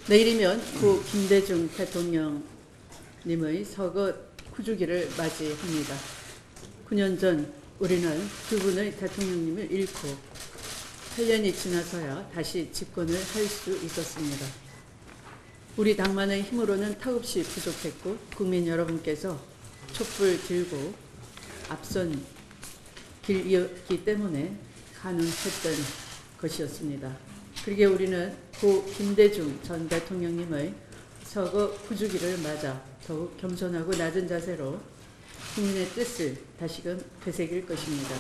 내일이면 고 김대중 대통령님의 서거 9주기를 맞이합니다. 9년 전 우리는 두 분의 대통령님을 잃고 8년이 지나서야 다시 집권을 할 수 있었습니다. 우리 당만의 힘으로는 턱없이 부족했고 국민 여러분께서 촛불 들고 앞선 길이었기 때문에 가능했던 것이었습니다. 그러기에 우리는 고 김대중 전 대통령님의 서거 9주기를 맞아 더욱 겸손하고 낮은 자세로 국민의 뜻을 다시금 되새길 것입니다.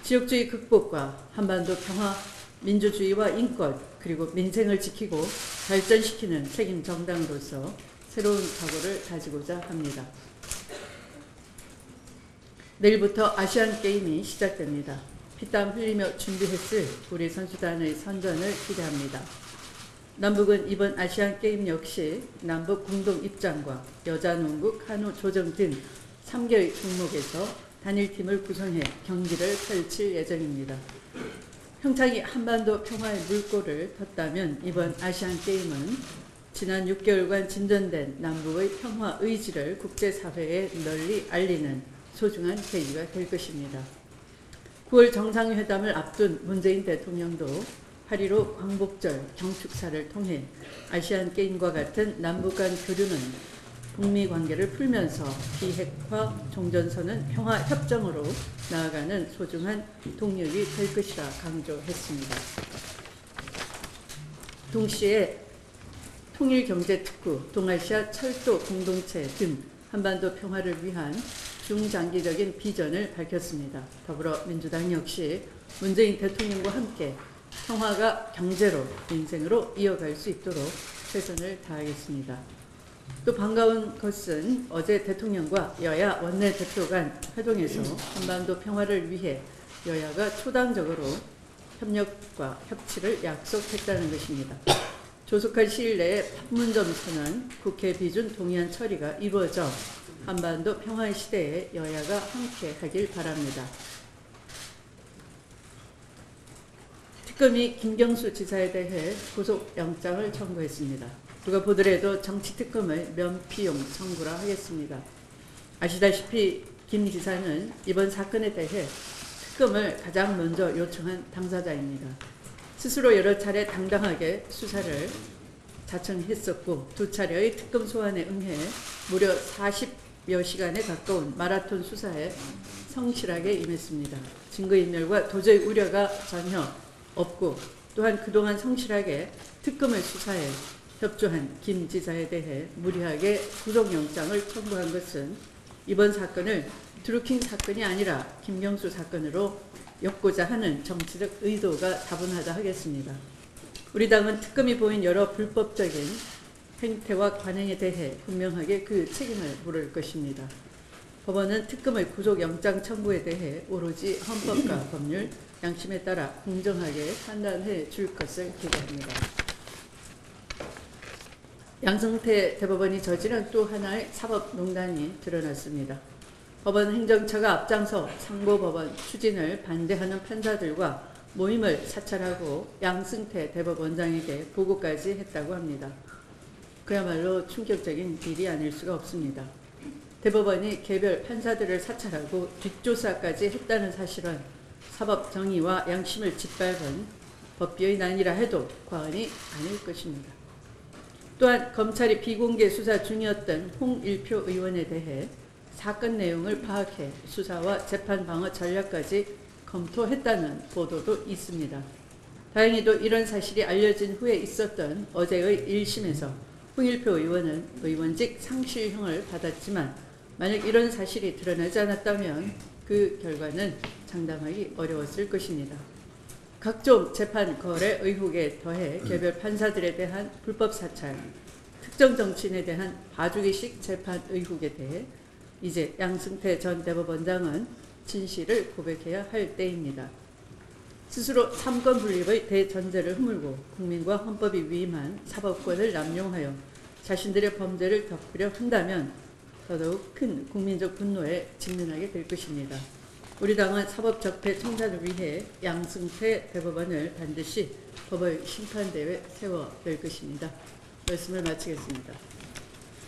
지역주의 극복과 한반도 평화, 민주주의와 인권, 그리고 민생을 지키고 발전시키는 책임 정당으로서 새로운 각오를 다지고자 합니다. 내일부터 아시안게임이 시작됩니다. 피땀 흘리며 준비했을 우리 선수단의 선전을 기대합니다. 남북은 이번 아시안게임 역시 남북 공동 입장과 여자농구, 카누 조정 등 3개의 종목에서 단일팀을 구성해 경기를 펼칠 예정입니다. 평창이 한반도 평화의 물꼬를 텄다면 이번 아시안게임은 지난 6개월간 진전된 남북의 평화 의지를 국제사회에 널리 알리는 소중한 계기가 될 것입니다. 9월 정상회담을 앞둔 문재인 대통령도 8.15 광복절 경축사를 통해 아시안게임과 같은 남북 간 교류는 북미 관계를 풀면서 비핵화 종전선언 평화협정으로 나아가는 소중한 동력이 될 것이라 강조했습니다. 동시에 통일경제특구, 동아시아 철도 공동체 등 한반도 평화를 위한 중장기적인 비전을 밝혔습니다. 더불어민주당 역시 문재인 대통령과 함께 평화가 경제로, 민생으로 이어갈 수 있도록 최선을 다하겠습니다. 또 반가운 것은 어제 대통령과 여야 원내대표 간 회동에서 한반도 평화를 위해 여야가 초당적으로 협력과 협치를 약속했다는 것입니다. 조속한 시일 내에 판문점 선언, 국회 비준 동의안 처리가 이루어져 한반도 평화의 시대에 여야가 함께 하길 바랍니다. 특검이 김경수 지사에 대해 구속영장을 청구했습니다. 누가 보더라도 정치특검을 면피용 청구라 하겠습니다. 아시다시피 김 지사는 이번 사건에 대해 특검을 가장 먼저 요청한 당사자입니다. 스스로 여러 차례 당당하게 수사를 자청했었고 2차례의 특검 소환에 응해 무려 40여 시간에 가까운 마라톤 수사에 성실하게 임했습니다. 증거인멸과 도저히 우려가 전혀 없고 또한 그동안 성실하게 특검의 수사에 협조한 김 지사에 대해 무리하게 구속영장을 청구한 것은 이번 사건을 드루킹 사건이 아니라 김경수 사건으로 엮고자 하는 정치적 의도가 다분하다 하겠습니다. 우리 당은 특검이 보인 여러 불법적인 행태와 관행에 대해 분명하게 그 책임을 물을 것입니다. 법원은 특검의 구속영장 청구에 대해 오로지 헌법과 법률, 양심에 따라 공정하게 판단해 줄 것을 기대합니다. 양승태 대법원이 저지른 또 하나의 사법농단이 드러났습니다. 법원 행정처가 앞장서 상고법원 추진을 반대하는 판사들과 모임을 사찰하고 양승태 대법원장에게 보고까지 했다고 합니다. 그야말로 충격적인 일이 아닐 수가 없습니다. 대법원이 개별 판사들을 사찰하고 뒷조사까지 했다는 사실은 사법 정의와 양심을 짓밟은 법비의 난이라 해도 과언이 아닐 것입니다. 또한 검찰이 비공개 수사 중이었던 홍일표 의원에 대해 사건 내용을 파악해 수사와 재판 방어 전략까지 검토했다는 보도도 있습니다. 다행히도 이런 사실이 알려진 후에 있었던 어제의 1심에서 홍일표 의원은 의원직 상실형을 받았지만 만약 이런 사실이 드러나지 않았다면 그 결과는 장담하기 어려웠을 것입니다. 각종 재판 거래 의혹에 더해 개별 판사들에 대한 불법 사찰, 특정 정치인에 대한 봐주기식 재판 의혹에 대해 이제 양승태 전 대법원장은 진실을 고백해야 할 때입니다. 스스로 삼권 분립의 대전제를 허물고 국민과 헌법이 위임한 사법권을 남용하여 자신들의 범죄를 덮으려 한다면 더더욱 큰 국민적 분노에 직면하게 될 것입니다. 우리 당은 사법적폐 청산을 위해 양승태 대법원을 반드시 법의 심판대에 세워낼 것입니다. 말씀을 마치겠습니다.